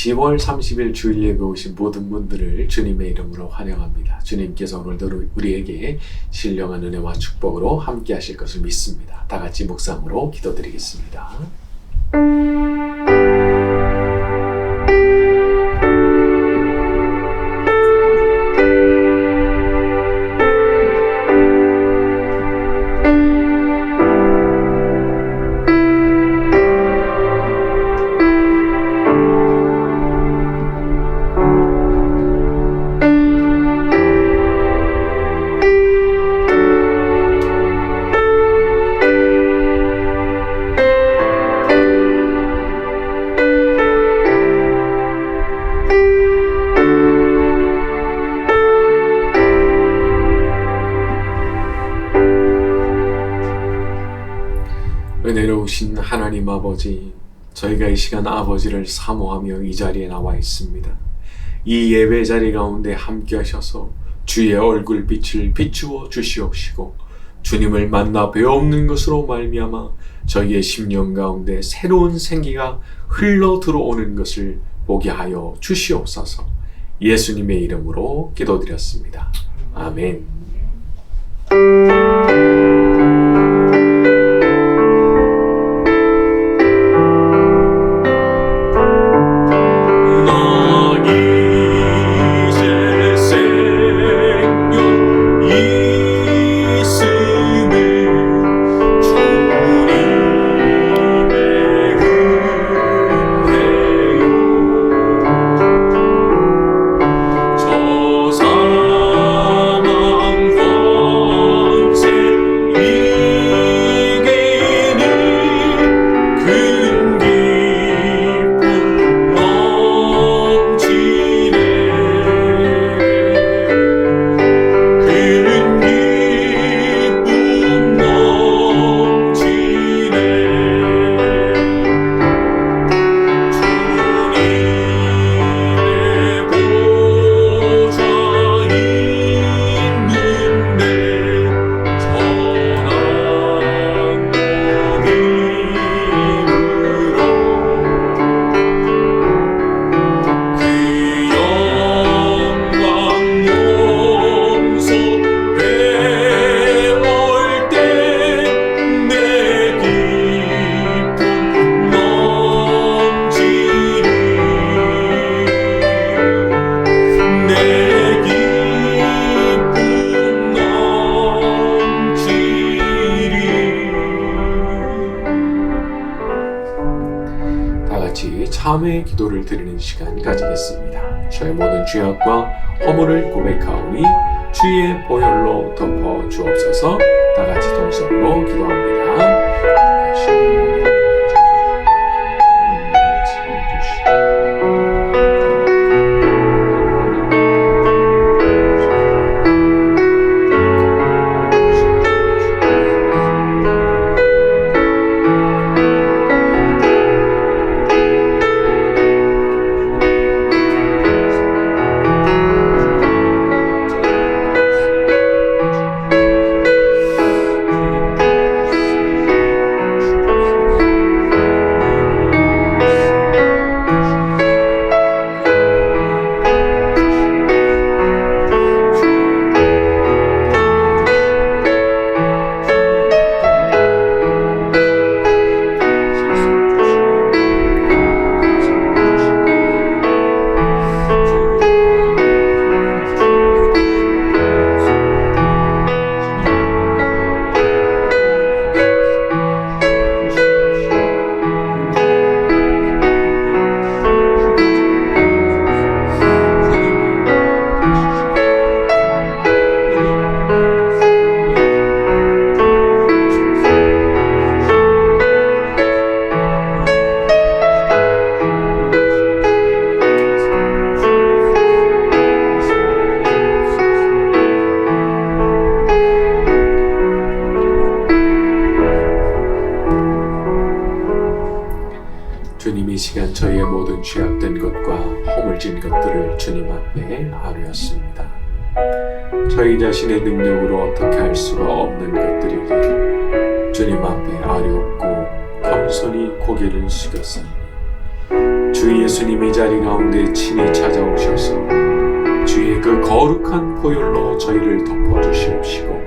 10월 30일 주일 예배 오신 모든 분들을 주님의 이름으로 환영합니다. 주님께서 오늘도 우리에게 신령한 은혜와 축복으로 함께 하실 것을 믿습니다. 다 같이 묵상으로 기도드리겠습니다. 은혜로우신 하나님 아버지, 저희가 이 시간 아버지를 사모하며 이 자리에 나와 있습니다. 이 예배 자리 가운데 함께 하셔서 주의 얼굴빛을 비추어 주시옵시고 주님을 만나 배옵는 것으로 말미암아 저희의 심령 가운데 새로운 생기가 흘러 들어오는 것을 보게 하여 주시옵소서. 예수님의 이름으로 기도드렸습니다. 아멘. 참회의 기도를 드리는 시간 가지겠습니다. 저의 모든 죄악과 허물을 고백하오니 주의 보혈로 덮어 주옵소서. 다 같이 동성으로 기도합니다. 주님, 이 시간 저희의 모든 죄악된 것과 허물진 것들을 주님 앞에 아뢰었습니다. 저희 자신의 능력으로 어떻게 할 수가 없는 것들이기에 주님 앞에 아뢰었고 겸손히 고개를 숙였사오니 주 예수님의 자리 가운데 친히 찾아오셔서 주의 그 거룩한 보혈로 저희를 덮어주시옵시고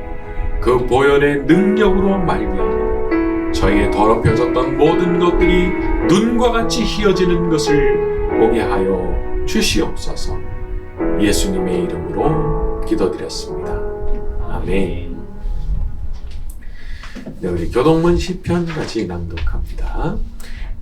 그 보혈의 능력으로 말미암아 저희의 더럽혀졌던 모든 것들이 눈과 같이 희어지는 것을 보게 하여 주시옵소서. 예수님의 이름으로 기도드렸습니다. 아멘. 네, 우리 교동문 시편 같이 낭독합니다.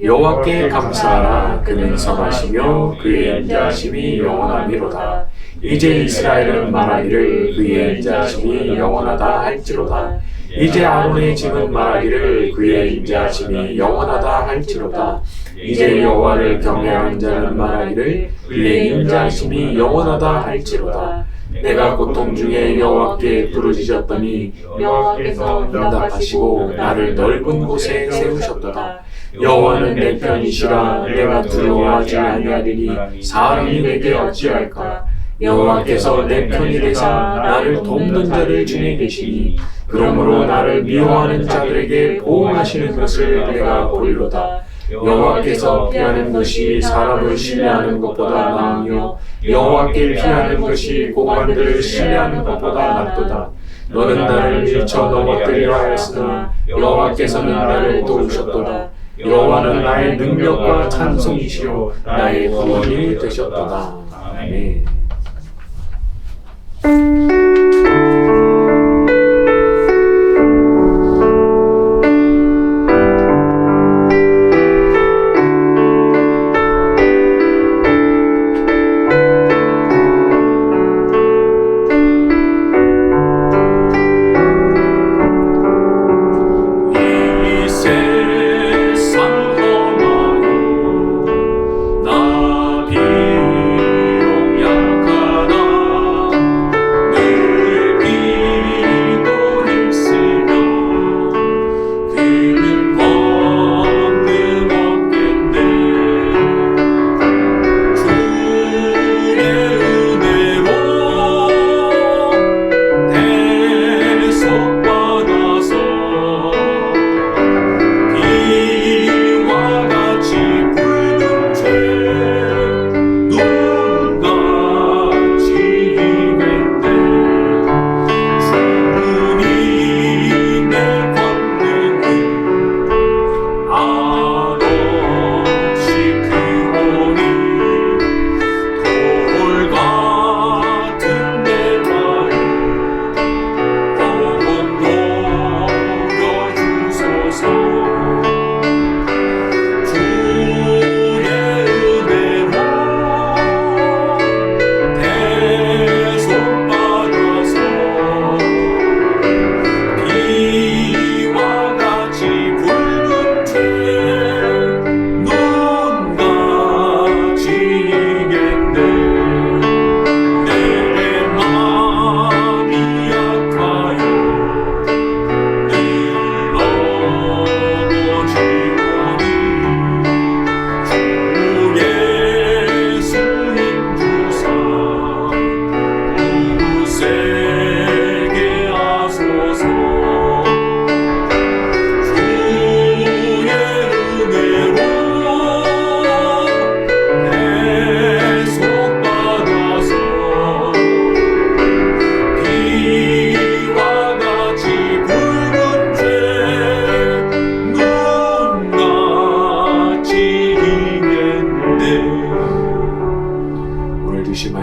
여호와께 감사하라. 그는 선하시며 그의 인자하심이 영원하미로다. 이제 이스라엘은 말하기를 그의 인자하심이 영원하다 할지로다. 이제 아론의 집은 말하기를 그의 인자하심이 영원하다 할지로다. 이제 여호와를 경외하는 자는 말하기를 그의 인자하심이 영원하다 할지로다. 내가 고통 중에 여호와께 부르짖었더니 여호와께서 응답하시고 나를 넓은 곳에 세우셨도다. 여호와는 내 편이시라. 내가 두려워하지 아니하리니 사람이 내게 어찌할까. 여호와께서 내 편이 되사 나를 돕는 자들 중에 계시니 그러므로 나를 미워하는 자들에게 보응하시는 것을 내가 보리로다. 여호와께서 피하는 것이 사람을 신뢰하는 것보다 나으며 여호와께 피하는 것이 고관들을 신뢰하는 것보다 낫도다. 너는 나를 밀쳐 넘어뜨리려 하였으나 여호와께서는 나를 도우셨도다. 여호와는 나의 능력과 찬송이시요 나의 구원이 되셨도다. 아멘.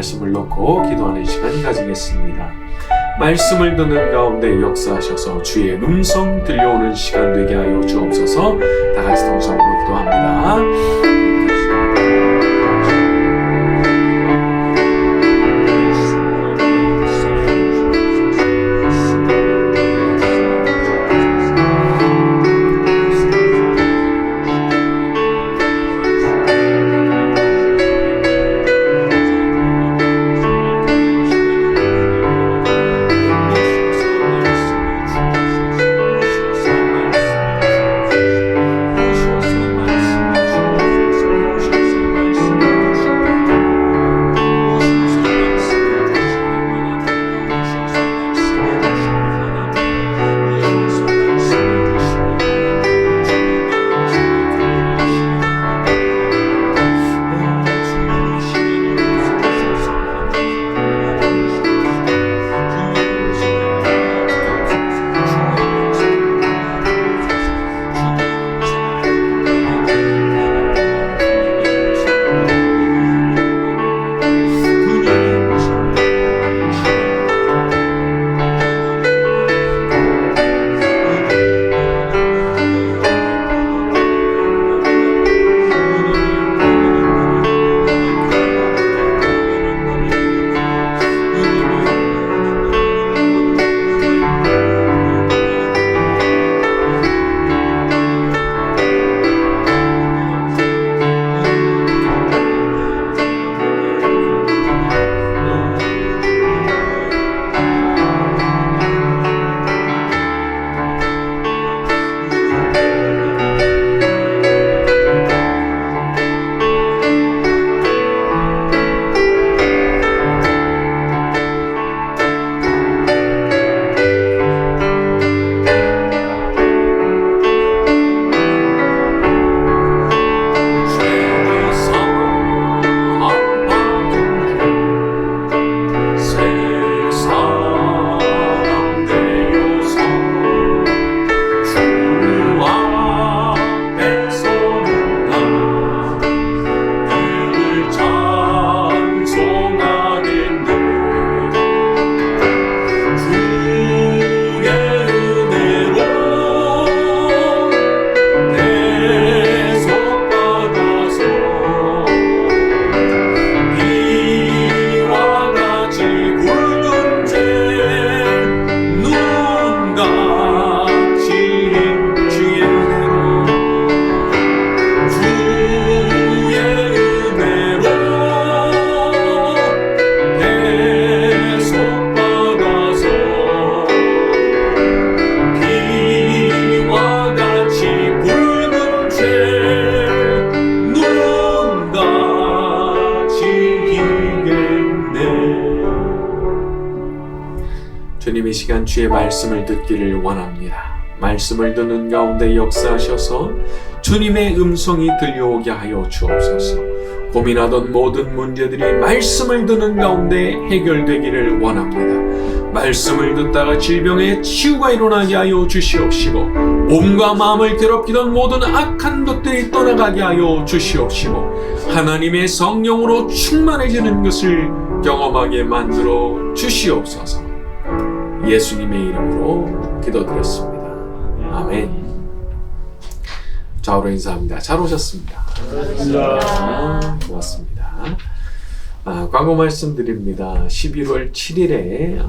말씀을 놓고 기도하는 시간 가지겠습니다. 말씀을 듣는 가운데 역사하셔서 주의 음성 들려오는 시간 되게 하여 주옵소서. 다 같이 동성으로 기도합니다. 주의 말씀을 듣기를 원합니다. 말씀을 듣는 가운데 역사하셔서 주님의 음성이 들려오게 하여 주옵소서. 고민하던 모든 문제들이 말씀을 듣는 가운데 해결되기를 원합니다. 말씀을 듣다가 질병의 치유가 일어나게 하여 주시옵시고, 몸과 마음을 괴롭히던 모든 악한 것들이 떠나가게 하여 주시옵시고, 하나님의 성령으로 충만해지는 것을 경험하게 만들어 주시옵소서. 예수님의 이름으로 기도드렸습니다. 아멘. 좌우로 인사합니다. 잘 오셨습니다. 고맙습니다. 광고 말씀드립니다. 11월 7일에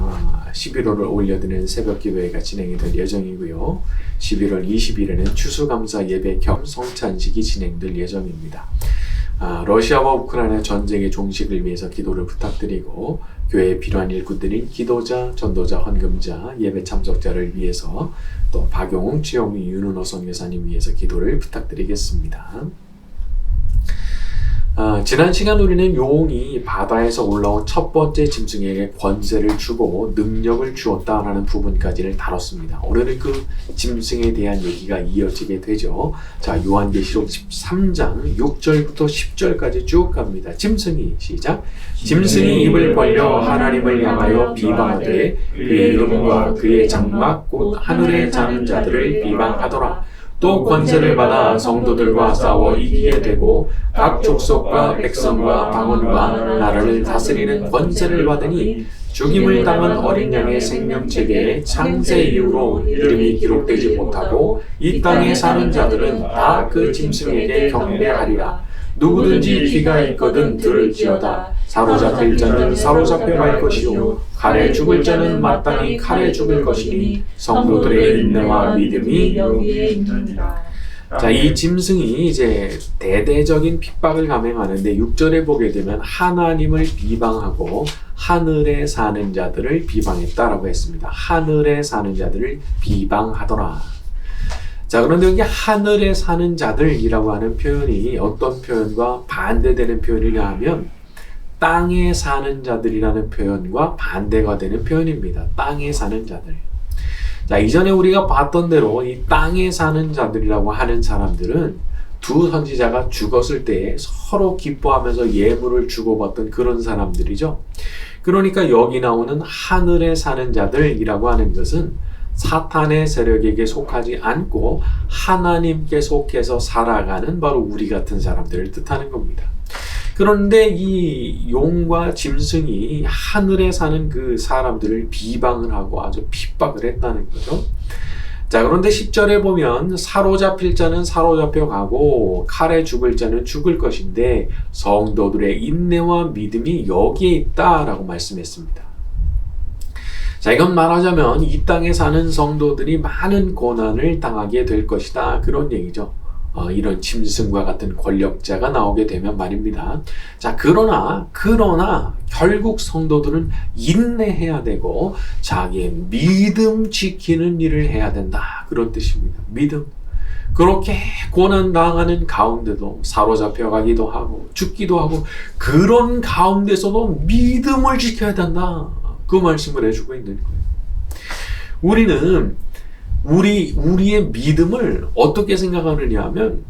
11월을 올려드리는 새벽 기도회가 진행이 될 예정이고요. 11월 20일에는 추수감사 예배 겸 성찬식이 진행될 예정입니다. 러시아와 우크라이나 전쟁의 종식을 위해서 기도를 부탁드리고, 교회에 필요한 일꾼들인 기도자, 전도자, 헌금자, 예배 참석자를 위해서, 또 박용웅, 최영미, 윤은호 선교사님 위해서 기도를 부탁드리겠습니다. 지난 시간 우리는 용이 바다에서 올라온 첫 번째 짐승에게 권세를 주고 능력을 주었다라는 부분까지를 다뤘습니다. 오늘은 그 짐승에 대한 얘기가 이어지게 되죠. 자, 요한계시록 13장 6절부터 10절까지 쭉 갑니다. 짐승이 시작. 짐승이 입을 벌려 하나님을 향하여 비방하되 그의 이름과 그의 장막 곧 하늘에 사는 자들을 비방하더라. 또 권세를 받아 성도들과 싸워 이기게 되고 각 족속과 백성과 방언과 나라를 다스리는 권세를 받으니 죽임을 당한 어린 양의 생명책에 창세 이후로 이름이 기록되지 못하고 이 땅에 사는 자들은 다 그 짐승에게 경배하리라. 누구든지 귀가 있거든 들을지어다. 사로잡힐 자는 사로잡혀 갈 것이요 칼에 죽을 자는 마땅히 칼에 죽을 것이니 성도들의 인내와 믿음이 여기에 있느니라. 자, 이 짐승이 이제 대대적인 핍박을 감행하는데 6절에 보게 되면 하나님을 비방하고 하늘에 사는 자들을 비방했다라고 했습니다. 하늘에 사는 자들을 비방하더라. 자, 그런데 여기 하늘에 사는 자들이라고 하는 표현이 어떤 표현과 반대되는 표현이냐 하면 땅에 사는 자들이라는 표현과 반대가 되는 표현입니다. 땅에 사는 자들. 자, 이전에 우리가 봤던 대로 이 땅에 사는 자들이라고 하는 사람들은 두 선지자가 죽었을 때 서로 기뻐하면서 예물을 주고받던 그런 사람들이죠. 그러니까 여기 나오는 하늘에 사는 자들이라고 하는 것은 사탄의 세력에게 속하지 않고 하나님께 속해서 살아가는 바로 우리 같은 사람들을 뜻하는 겁니다. 그런데 이 용과 짐승이 하늘에 사는 그 사람들을 비방을 하고 아주 핍박을 했다는 거죠. 자, 그런데 10절에 보면 사로잡힐 자는 사로잡혀 가고 칼에 죽을 자는 죽을 것인데 성도들의 인내와 믿음이 여기에 있다라고 말씀했습니다. 자, 이건 말하자면 이 땅에 사는 성도들이 많은 고난을 당하게 될 것이다, 그런 얘기죠. 이런 짐승과 같은 권력자가 나오게 되면 말입니다. 자, 그러나 결국 성도들은 인내해야 되고 자기의 믿음 지키는 일을 해야 된다, 그런 뜻입니다. 믿음. 그렇게 고난 당하는 가운데도 사로잡혀 가기도 하고 죽기도 하고 그런 가운데서도 믿음을 지켜야 된다, 그 말씀을 해주고 있는 거예요. 우리는 우리의 믿음을 어떻게 생각하느냐 하면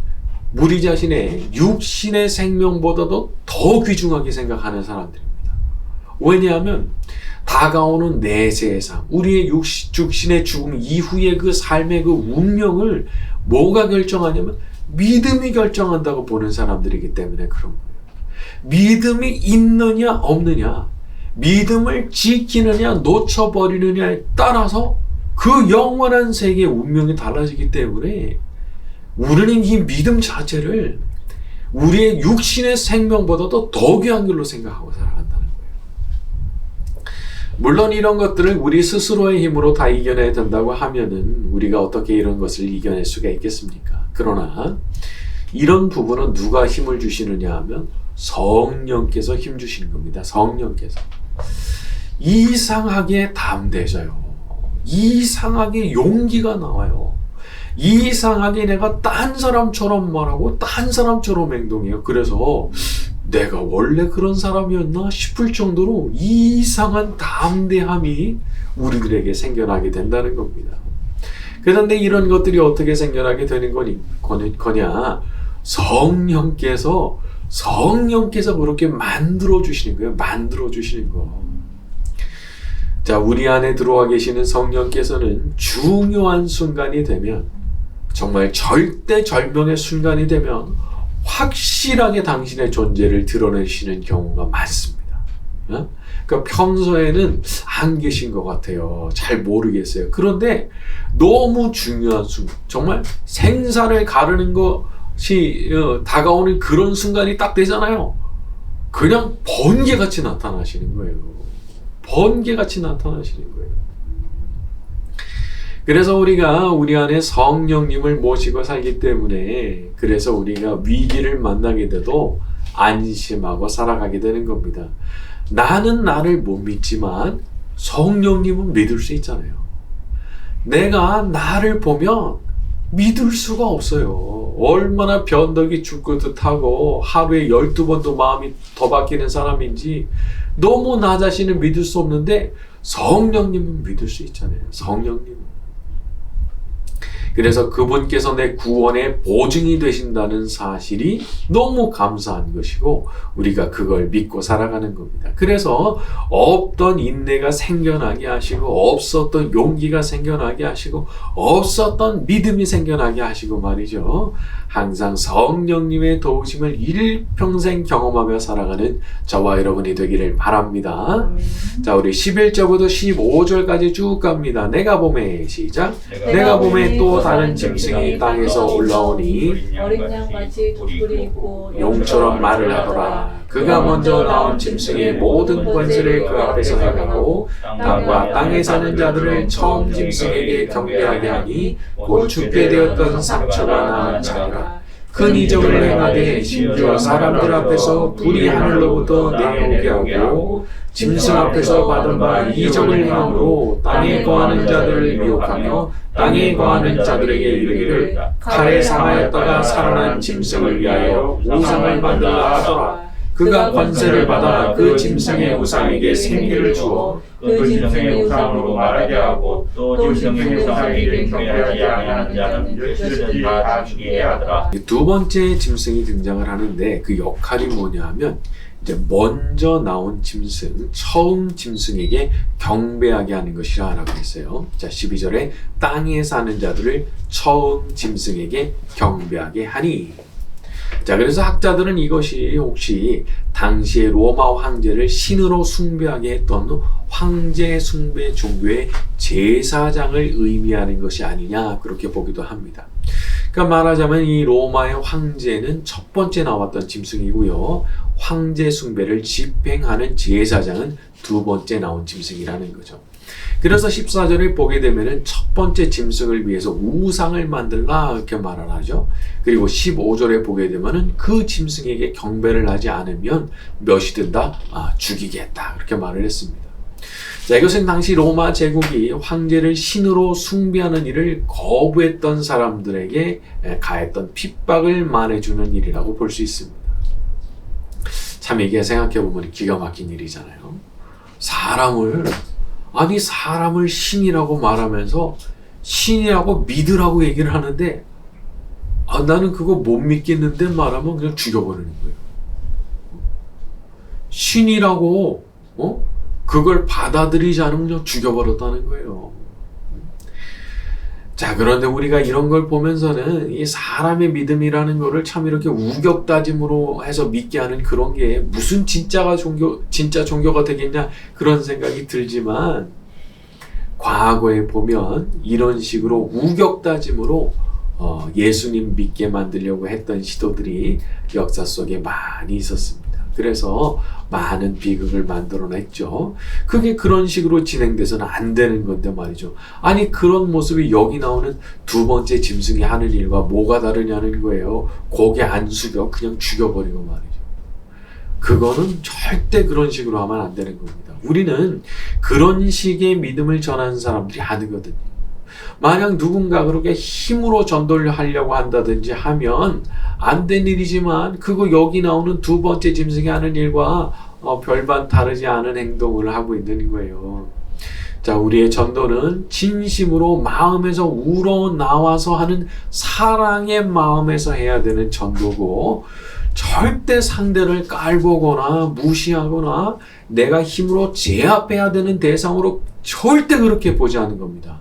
우리 자신의 육신의 생명보다도 더 귀중하게 생각하는 사람들입니다. 왜냐하면 다가오는 내세의 삶, 우리의 육신의 죽음 이후의 그 삶의 그 운명을 뭐가 결정하냐면 믿음이 결정한다고 보는 사람들이기 때문에 그런 거예요. 믿음이 있느냐 없느냐, 믿음을 지키느냐 놓쳐버리느냐에 따라서 그 영원한 세계의 운명이 달라지기 때문에 우리는 이 믿음 자체를 우리의 육신의 생명보다도 더 귀한 길로 생각하고 살아간다는 거예요. 물론 이런 것들을 우리 스스로의 힘으로 다 이겨내야 된다고 하면은 우리가 어떻게 이런 것을 이겨낼 수가 있겠습니까? 그러나 이런 부분은 누가 힘을 주시느냐 하면 성령께서 힘 주시는 겁니다. 성령께서. 이상하게 담대해져요. 이상하게 용기가 나와요. 이상하게 내가 딴 사람처럼 말하고 딴 사람처럼 행동해요. 그래서 내가 원래 그런 사람이었나 싶을 정도로 이상한 담대함이 우리들에게 생겨나게 된다는 겁니다. 그런데 이런 것들이 어떻게 생겨나게 되는 거냐? 성령께서 그렇게 만들어 주시는 거예요. 만들어 주시는 거. 자, 우리 안에 들어와 계시는 성령께서는 중요한 순간이 되면, 정말 절대절명의 순간이 되면 확실하게 당신의 존재를 드러내시는 경우가 많습니다. 그러니까 평소에는 안 계신 것 같아요. 잘 모르겠어요. 그런데 너무 중요한 순간, 정말 생사를 가르는 것이 다가오는 그런 순간이 딱 되잖아요. 그냥 번개같이 나타나시는 거예요. 번개같이 나타나시는 거예요. 그래서 우리가 우리 안에 성령님을 모시고 살기 때문에, 그래서 우리가 위기를 만나게 돼도 안심하고 살아가게 되는 겁니다. 나는 나를 못 믿지만 성령님은 믿을 수 있잖아요. 내가 나를 보면 믿을 수가 없어요. 얼마나 변덕이 죽고 듯하고 하루에 12번도 마음이 더 바뀌는 사람인지 너무 나 자신을 믿을 수 없는데 성령님은 믿을 수 있잖아요. 성령님은. 그래서 그분께서 내 구원의 보증이 되신다는 사실이 너무 감사한 것이고, 우리가 그걸 믿고 살아가는 겁니다. 그래서 없던 인내가 생겨나게 하시고, 없었던 용기가 생겨나게 하시고, 없었던 믿음이 생겨나게 하시고 말이죠. 항상 성령님의 도우심을 일평생 경험하며 살아가는 저와 여러분이 되기를 바랍니다. 자, 우리 11절부터 15절까지 쭉 갑니다. 내가 봄에 시작. 내가 봄에 또 다른 짐승이 땅에서 올라오니 어린 양같이 두 뿔이 있고 용처럼 말을 하더라. 그가 먼저 나온 짐승의 모든 권세를 그 앞에서 행하고 땅과 땅에 사는 자들을 처음 짐승에게 경배하게 하니 곧 죽게 되었던 상처가 나은 자라. 큰 이적을 행하되 심지어 사람들 앞에서 불이 하늘로부터 내려오게 하고 짐승 앞에서 받은 바 이적을 행함으로 땅에 거하는 자들을 미혹하며 땅에 거하는 자들에게 이르기를 칼에 상하였다가 살아난 짐승을 위하여 우상을 만들라 하더라. 그가 권세를 받아 그 짐승의 우상에게 생기를 주어 그 짐승의 우상으로 말하게 하고 또 짐승의 우상에게 경배하지 아니하는 자는 몇시든지 다 죽이게 하더라. 두 번째 짐승이 등장을 하는데 그 역할이 뭐냐 하면, 이제 먼저 나온 짐승, 처음 짐승에게 경배하게 하는 것이라 라고 했어요. 자, 12절에 땅에 사는 자들을 처음 짐승에게 경배하게 하니. 자, 그래서 학자들은 이것이 혹시 당시의 로마 황제를 신으로 숭배하게 했던 황제 숭배 종교의 제사장을 의미하는 것이 아니냐, 그렇게 보기도 합니다. 그러니까 말하자면 이 로마의 황제는 첫 번째 나왔던 짐승이고요, 황제 숭배를 집행하는 제사장은 두 번째 나온 짐승이라는 거죠. 그래서 14절을 보게 되면은 첫 번째 짐승을 위해서 우상을 만들라, 이렇게 말을 하죠. 그리고 15절에 보게 되면은 그 짐승에게 경배를 하지 않으면 몇이든 다 죽이겠다, 그렇게 말을 했습니다. 자, 이것은 당시 로마 제국이 황제를 신으로 숭배하는 일을 거부했던 사람들에게 가했던 핍박을 말해주는 일이라고 볼 수 있습니다. 참 이게 생각해보면 기가 막힌 일이잖아요. 사람을 신이라고 말하면서 신이라고 믿으라고 얘기를 하는데, 나는 그거 못 믿겠는데 말하면 그냥 죽여버리는 거예요. 신이라고 그걸 받아들이지 않으면 그냥 죽여버렸다는 거예요. 자, 그런데 우리가 이런 걸 보면서는 이 사람의 믿음이라는 거를 참 이렇게 우격다짐으로 해서 믿게 하는 그런 게 무슨 진짜 종교가 되겠냐, 그런 생각이 들지만, 과거에 보면 이런 식으로 우격다짐으로 예수님 믿게 만들려고 했던 시도들이 역사 속에 많이 있었습니다. 그래서 많은 비극을 만들어냈죠. 그게 그런 식으로 진행돼서는 안 되는 건데 말이죠. 아니, 그런 모습이 여기 나오는 두 번째 짐승이 하는 일과 뭐가 다르냐는 거예요. 고개 안 숙여 그냥 죽여버리고 말이죠. 그거는 절대 그런 식으로 하면 안 되는 겁니다. 우리는 그런 식의 믿음을 전하는 사람들이 아니거든요. 만약 누군가 그렇게 힘으로 전도를 하려고 한다든지 하면 안 된 일이지만 그거 여기 나오는 두 번째 짐승이 하는 일과 별반 다르지 않은 행동을 하고 있는 거예요. 자, 우리의 전도는 진심으로 마음에서 우러나와서 하는 사랑의 마음에서 해야 되는 전도고, 절대 상대를 깔보거나 무시하거나 내가 힘으로 제압해야 되는 대상으로 절대 그렇게 보지 않는 겁니다.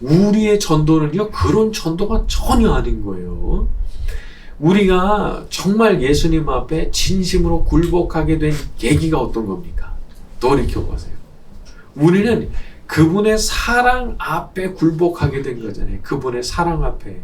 우리의 전도는요, 그런 전도가 전혀 아닌 거예요. 우리가 정말 예수님 앞에 진심으로 굴복하게 된 계기가 어떤 겁니까? 돌이켜보세요. 우리는 그분의 사랑 앞에 굴복하게 된 거잖아요. 그분의 사랑 앞에.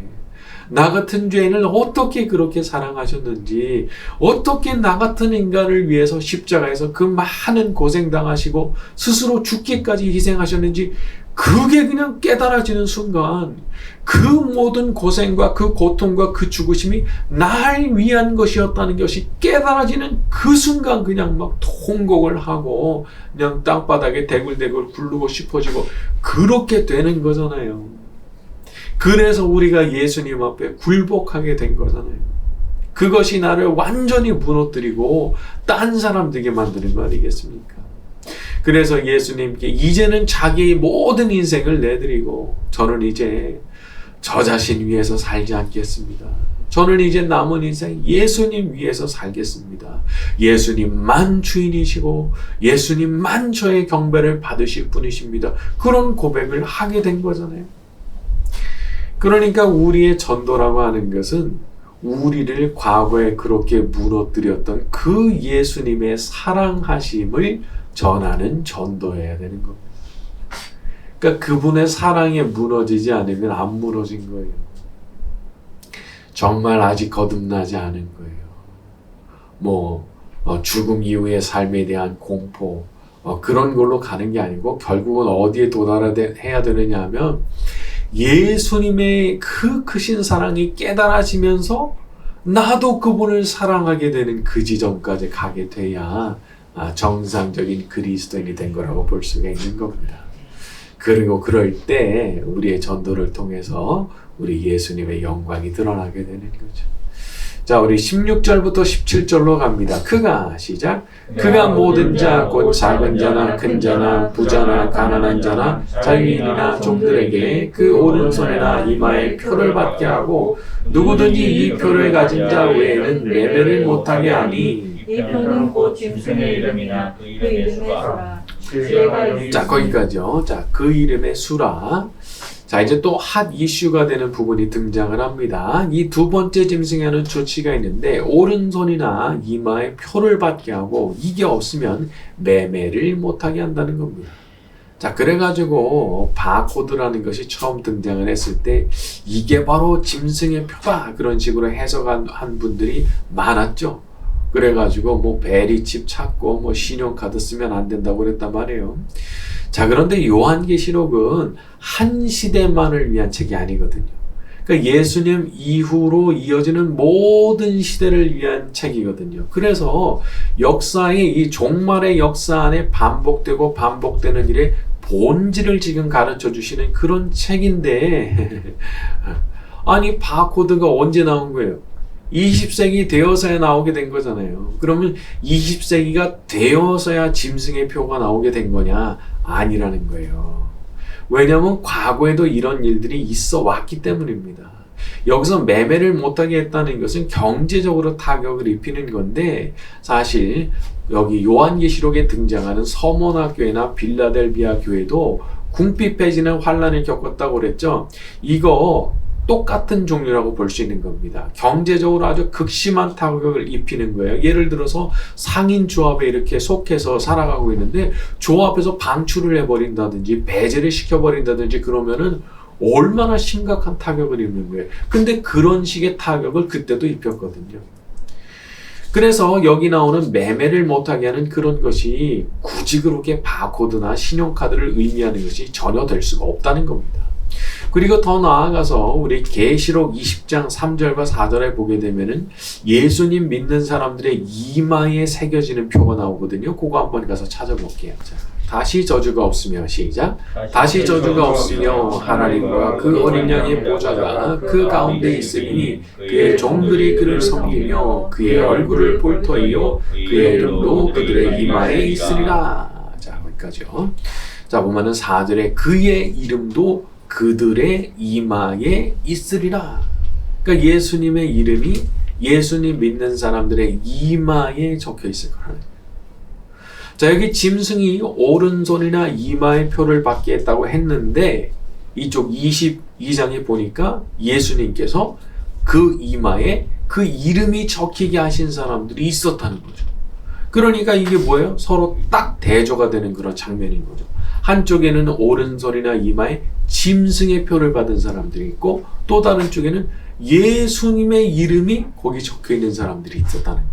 나 같은 죄인을 어떻게 그렇게 사랑하셨는지, 어떻게 나 같은 인간을 위해서 십자가에서 그 많은 고생당하시고 스스로 죽기까지 희생하셨는지, 그게 그냥 깨달아지는 순간 그 모든 고생과 그 고통과 그 죽으심이 날 위한 것이었다는 것이 깨달아지는 그 순간 그냥 막 통곡을 하고 그냥 땅바닥에 대굴대굴 굴르고 싶어지고 그렇게 되는 거잖아요. 그래서 우리가 예수님 앞에 굴복하게 된 거잖아요. 그것이 나를 완전히 무너뜨리고 딴 사람 되게 만드는 거 아니겠습니까? 그래서 예수님께 이제는 자기의 모든 인생을 내드리고, 저는 이제 저 자신 위해서 살지 않겠습니다. 저는 이제 남은 인생 예수님 위해서 살겠습니다. 예수님만 주인이시고 예수님만 저의 경배를 받으실 분이십니다. 그런 고백을 하게 된 거잖아요. 그러니까 우리의 전도라고 하는 것은 우리를 과거에 그렇게 무너뜨렸던 그 예수님의 사랑하심을 전하는 전도해야 되는 겁니다. 그러니까 그분의 사랑에 무너지지 않으면 안 무너진 거예요. 정말 아직 거듭나지 않은 거예요. 죽음 이후의 삶에 대한 공포, 그런 걸로 가는 게 아니고 결국은 어디에 도달해야 되느냐 하면 예수님의 그 크신 사랑이 깨달아지면서 나도 그분을 사랑하게 되는 그 지점까지 가게 돼야 정상적인 그리스도인이 된 거라고 볼 수가 있는 겁니다. 그리고 그럴 때 우리의 전도를 통해서 우리 예수님의 영광이 드러나게 되는 거죠. 자, 우리 16절부터 17절로 갑니다. 그가 시작. 그가 모든 자 곧 작은 자나 큰 자나 부자나 가난한 자나 자유인이나 종들에게 그 오른손에나 이마에 표를 받게 하고 누구든지 이 표를 가진 자 외에는 매매를 못하게 하니 이 표는 곧 짐승의 이름이나 그 이름의 수라. 자, 거기까지요. 자, 그 이름의 수라. 자, 이제 또 핫 이슈가 되는 부분이 등장을 합니다. 이 두 번째 짐승에 하는 조치가 있는데 오른손이나 이마에 표를 받게 하고 이게 없으면 매매를 못하게 한다는 겁니다. 자, 그래가지고 바코드라는 것이 처음 등장을 했을 때 이게 바로 짐승의 표다 그런 식으로 해석한 분들이 많았죠. 그래가지고 베리칩 찾고 신용카드 쓰면 안 된다고 그랬단 말이에요. 자, 그런데 요한계시록은 한 시대만을 위한 책이 아니거든요. 그러니까 예수님 이후로 이어지는 모든 시대를 위한 책이거든요. 그래서 역사의 이 종말의 역사 안에 반복되고 반복되는 일의 본질을 지금 가르쳐 주시는 그런 책인데 아니 바코드가 언제 나온 거예요? 20세기 되어서야 나오게 된 거잖아요. 그러면 20세기가 되어서야 짐승의 표가 나오게 된 거냐? 아니라는 거예요. 왜냐하면 과거에도 이런 일들이 있어 왔기 때문입니다. 여기서 매매를 못하게 했다는 것은 경제적으로 타격을 입히는 건데 사실 여기 요한계시록에 등장하는 서머나 교회나 빌라델비아 교회도 궁핍 해지는 환란을 겪었다고 그랬죠. 이거 똑같은 종류라고 볼 수 있는 겁니다. 경제적으로 아주 극심한 타격을 입히는 거예요. 예를 들어서 상인 조합에 이렇게 속해서 살아가고 있는데 조합에서 방출을 해버린다든지 배제를 시켜버린다든지 그러면은 얼마나 심각한 타격을 입는 거예요. 근데 그런 식의 타격을 그때도 입혔거든요. 그래서 여기 나오는 매매를 못하게 하는 그런 것이 굳이 그렇게 바코드나 신용카드를 의미하는 것이 전혀 될 수가 없다는 겁니다. 그리고 더 나아가서 우리 계시록 20장 3절과 4절에 보게 되면은 예수님 믿는 사람들의 이마에 새겨지는 표가 나오거든요. 그거 한번 가서 찾아볼게요. 자, 다시 저주가 없으며 시작. 다시 저주가 없으며 하나님과 그 어린 양의 보좌가 그 가운데 있으니 그의 종들이 그를 섬기며 그의 얼굴을 볼 터이요 그의 이름도 그들의 이마에 있으리라. 자, 여기까지요. 자, 보면은 4절에 그의 이름도 그들의 이마에 있으리라. 그러니까 예수님의 이름이 예수님 믿는 사람들의 이마에 적혀 있을 거라는 거예요. 자, 여기 짐승이 오른손이나 이마에 표를 받게 했다고 했는데 이쪽 22장에 보니까 예수님께서 그 이마에 그 이름이 적히게 하신 사람들이 있었다는 거죠. 그러니까 이게 뭐예요? 서로 딱 대조가 되는 그런 장면인 거죠. 한쪽에는 오른손이나 이마에 짐승의 표를 받은 사람들이 있고 또 다른 쪽에는 예수님의 이름이 거기 적혀 있는 사람들이 있었다는 거예요.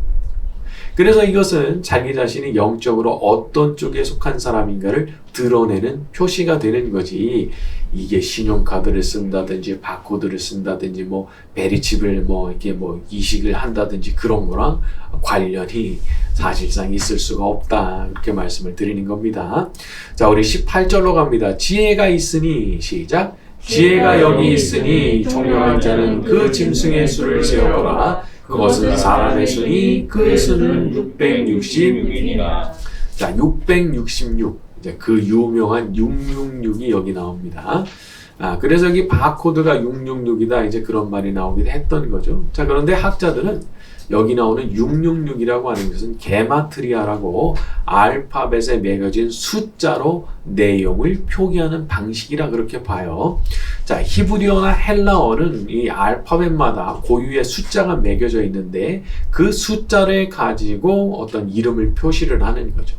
그래서 이것은 자기 자신이 영적으로 어떤 쪽에 속한 사람인가를 드러내는 표시가 되는 거지. 이게 신용카드를 쓴다든지 바코드를 쓴다든지 뭐 베리칩을 뭐 이렇게 뭐 이식을 한다든지 그런 거랑 관련이 사실상 있을 수가 없다. 이렇게 말씀을 드리는 겁니다. 자, 우리 18절로 갑니다. 지혜가 있으니 시작. 지혜가 여기 있으니 총명한 자는 그 짐승의 수를 세어보라. 그것은 사람의 수니 그 수는 666이니라. 자, 666. 이제 그 유명한 666이 여기 나옵니다. 그래서 여기 바코드가 666이다. 이제 그런 말이 나오기도 했던 거죠. 자, 그런데 학자들은 여기 나오는 666이라고 하는 것은 게마트리아라고 알파벳에 매겨진 숫자로 내용을 표기하는 방식이라 그렇게 봐요. 자, 히브리어나 헬라어는 이 알파벳마다 고유의 숫자가 매겨져 있는데 그 숫자를 가지고 어떤 이름을 표시를 하는 거죠.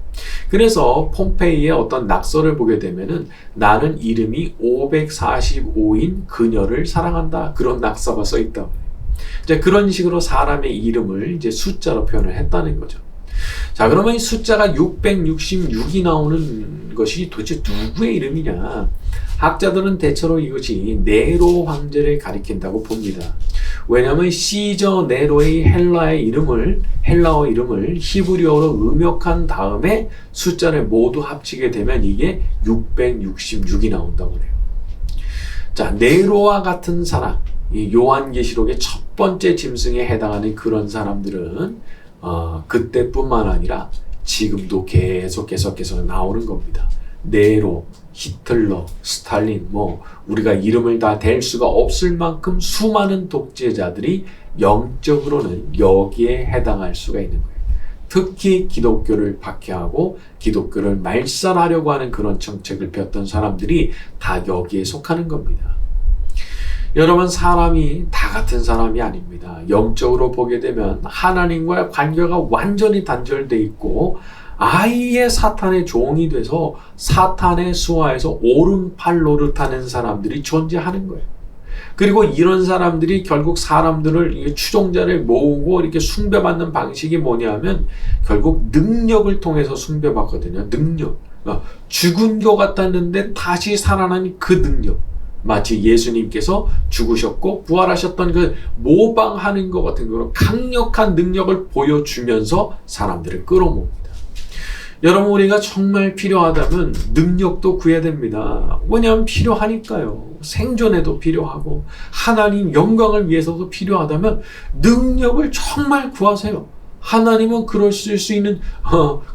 그래서 폼페이의 어떤 낙서를 보게 되면은 나는 이름이 545인 그녀를 사랑한다. 그런 낙서가 써 있다고. 이제 그런 식으로 사람의 이름을 이제 숫자로 표현을 했다는 거죠. 자, 그러면 이 숫자가 666이 나오는 것이 도대체 누구의 이름이냐? 학자들은 대체로 이것이 네로 황제를 가리킨다고 봅니다. 왜냐하면 시저 네로의 헬라어 이름을 히브리어로 음역한 다음에 숫자를 모두 합치게 되면 이게 666이 나온다고 해요. 자, 네로와 같은 사람, 이 요한계시록의 첫 번째 짐승에 해당하는 그런 사람들은 그때뿐만 아니라 지금도 계속해서 나오는 겁니다. 네로, 히틀러, 스탈린, 뭐 우리가 이름을 다 댈 수가 없을 만큼 수많은 독재자들이 영적으로는 여기에 해당할 수가 있는 거예요. 특히 기독교를 박해하고 기독교를 말살하려고 하는 그런 정책을 폈던 사람들이 다 여기에 속하는 겁니다. 여러분, 사람이 다 같은 사람이 아닙니다. 영적으로 보게 되면 하나님과의 관계가 완전히 단절돼 있고 아예 사탄의 종이 돼서 사탄의 수하에서 오른팔 노릇하는 사람들이 존재하는 거예요. 그리고 이런 사람들이 결국 사람들을 추종자를 모으고 이렇게 숭배받는 방식이 뭐냐면 결국 능력을 통해서 숭배받거든요. 능력. 죽은 것 같았는데 다시 살아난 그 능력. 마치 예수님께서 죽으셨고 부활하셨던 그 모방하는 것 같은 그런 강력한 능력을 보여주면서 사람들을 끌어모읍니다. 여러분, 우리가 정말 필요하다면 능력도 구해야 됩니다. 왜냐하면 필요하니까요. 생존에도 필요하고 하나님 영광을 위해서도 필요하다면 능력을 정말 구하세요. 하나님은 그럴 수 있는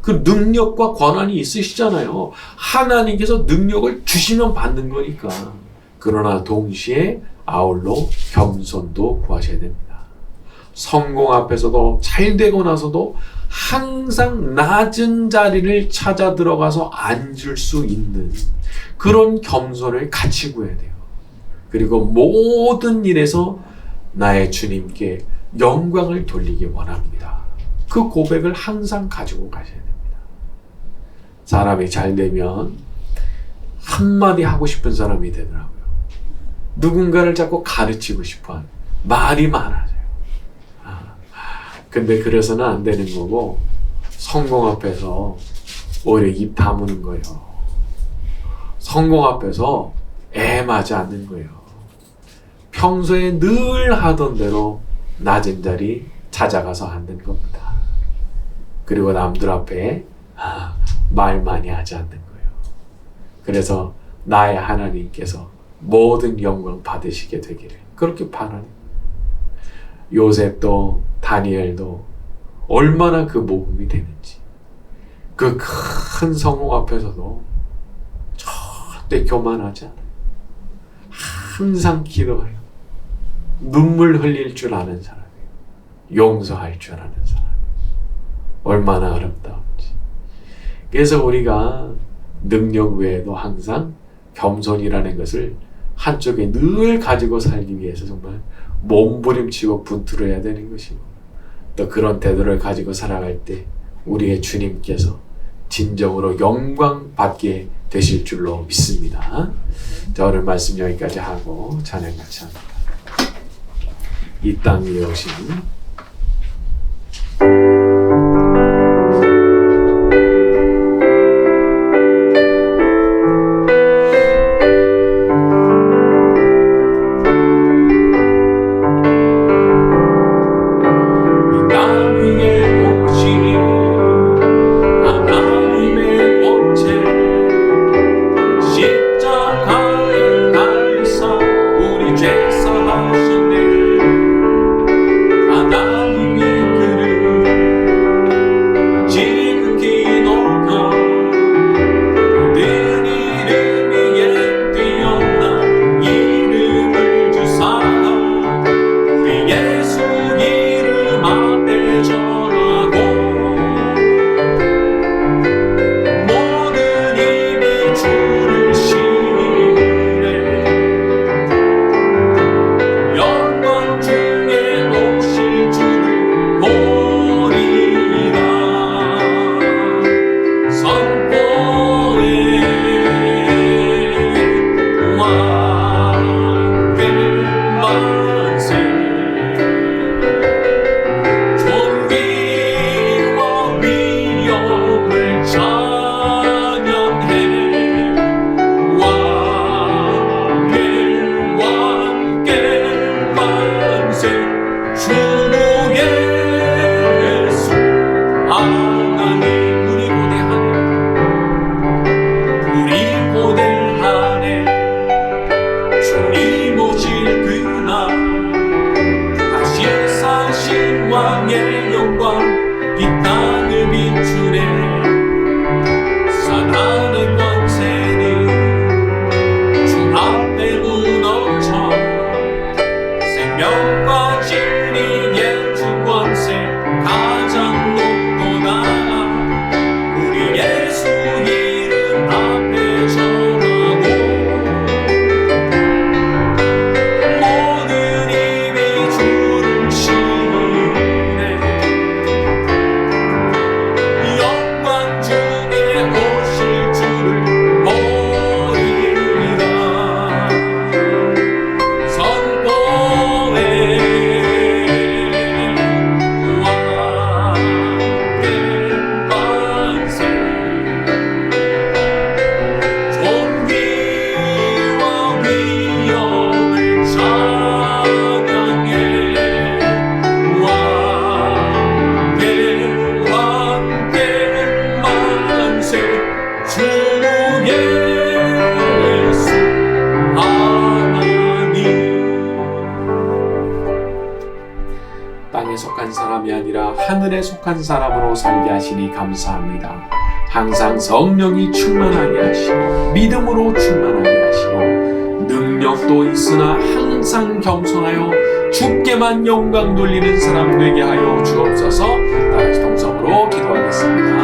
그 능력과 권한이 있으시잖아요. 하나님께서 능력을 주시면 받는 거니까. 그러나 동시에 아울러 겸손도 구하셔야 됩니다. 성공 앞에서도 잘 되고 나서도 항상 낮은 자리를 찾아 들어가서 앉을 수 있는 그런 겸손을 같이 구해야 돼요. 그리고 모든 일에서 나의 주님께 영광을 돌리기 원합니다. 그 고백을 항상 가지고 가셔야 됩니다. 사람이 잘 되면 한마디 하고 싶은 사람이 되더라고요. 누군가를 자꾸 가르치고 싶어하는 말이 많아져요. 근데 그래서는 안 되는 거고 성공 앞에서 오히려 입 다무는 거예요. 성공 앞에서 애맞지 않는 거예요. 평소에 늘 하던 대로 낮은 자리 찾아가서 앉는 겁니다. 그리고 남들 앞에 말 많이 하지 않는 거예요. 그래서 나의 하나님께서 모든 영광 받으시게 되기를 그렇게 바라는 요셉도 다니엘도 얼마나 그 모범이 되는지 그 큰 성공 앞에서도 절대 교만하지 않아요. 항상 기도해요. 눈물 흘릴 줄 아는 사람이에요. 용서할 줄 아는 사람이에요. 얼마나 아름다운지. 그래서 우리가 능력 외에도 항상 겸손이라는 것을 한쪽에 늘 가지고 살기 위해서 정말 몸부림치고 분투를 해야 되는 것이고 또 그런 태도를 가지고 살아갈 때 우리의 주님께서 진정으로 영광 받게 되실 줄로 믿습니다. 자, 오늘 말씀 여기까지 하고 찬양 같이 합니다. 이 땅 위에 오신 하늘에 속한 사람으로 살게 하시니 감사합니다. 항상 성령이 충만하게 하시고 믿음으로 충만하게 하시고 능력도 있으나 항상 겸손하여 주께만 영광 돌리는 사람 되게 하여 주옵소서. 다같이 동성으로 기도하겠습니다.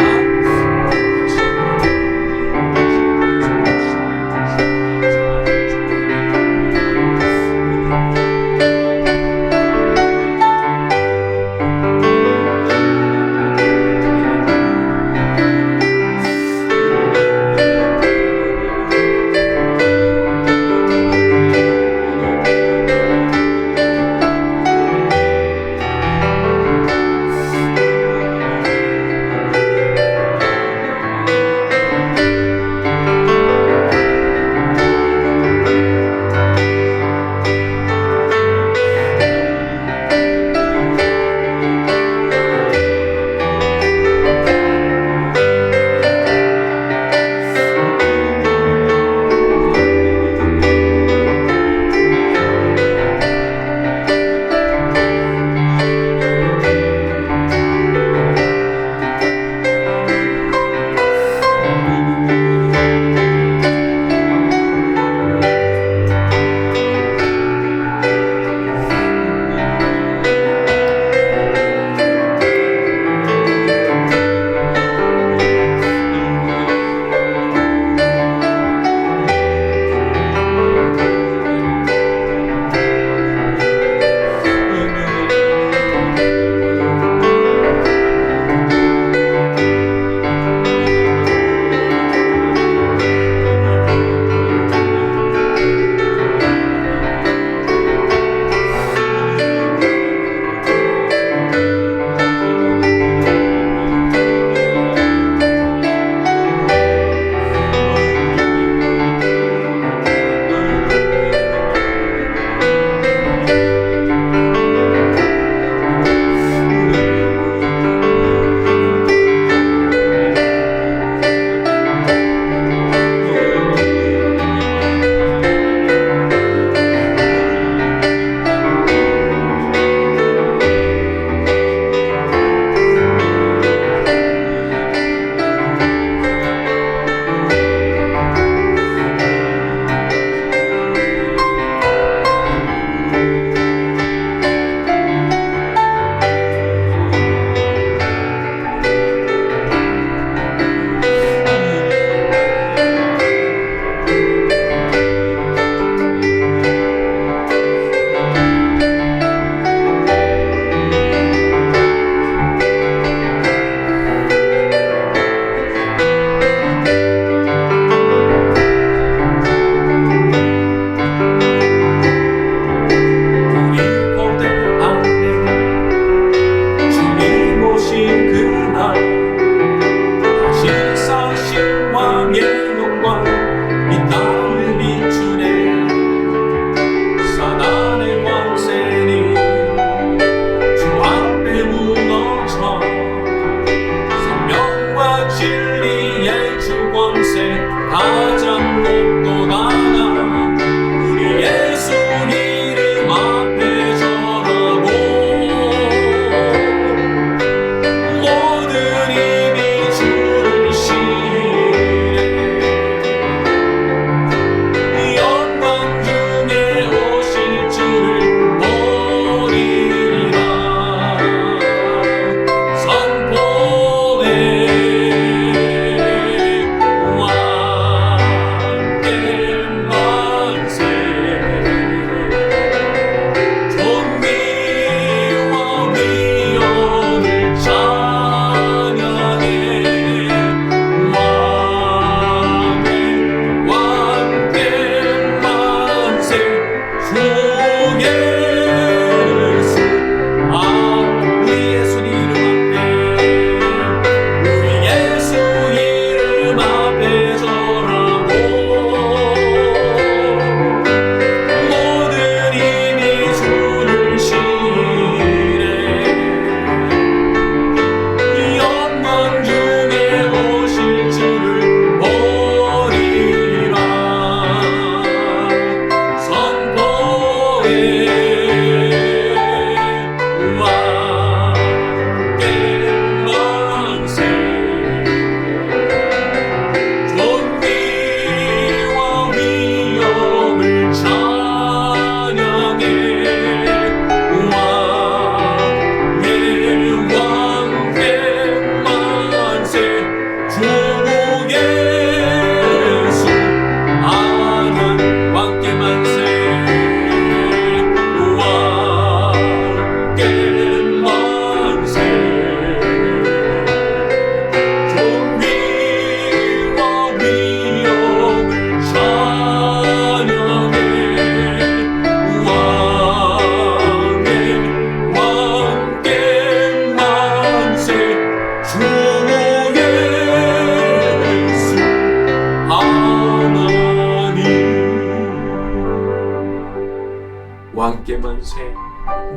만세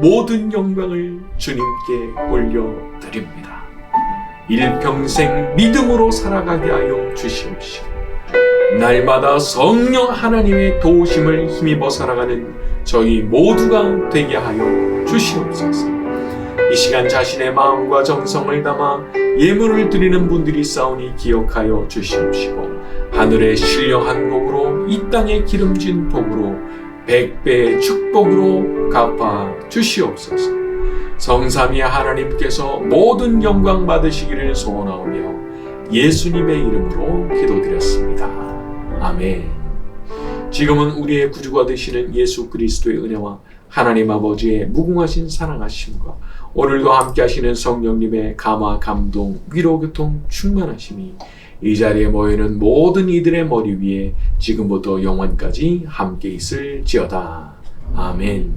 모든 영광을 주님께 올려드립니다. 일평생 믿음으로 살아가게 하여 주시옵시고 날마다 성령 하나님의 도우심을 힘입어 살아가는 저희 모두가 되게 하여 주시옵소서. 이 시간 자신의 마음과 정성을 담아 예물을 드리는 분들이 싸우니 기억하여 주시옵시고 하늘의 신령한 복으로 이 땅의 기름진 복으로 100배의 축복으로 갚아 주시옵소서. 성삼위 하나님께서 모든 영광 받으시기를 소원하오며 예수님의 이름으로 기도드렸습니다. 아멘. 지금은 우리의 구주가 되시는 예수 그리스도의 은혜와 하나님 아버지의 무궁하신 사랑하심과 오늘도 함께 하시는 성령님의 감화, 감동, 위로, 교통, 충만하심이 이 자리에 모이는 모든 이들의 머리 위에 지금부터 영원까지 함께 있을지어다. 아멘.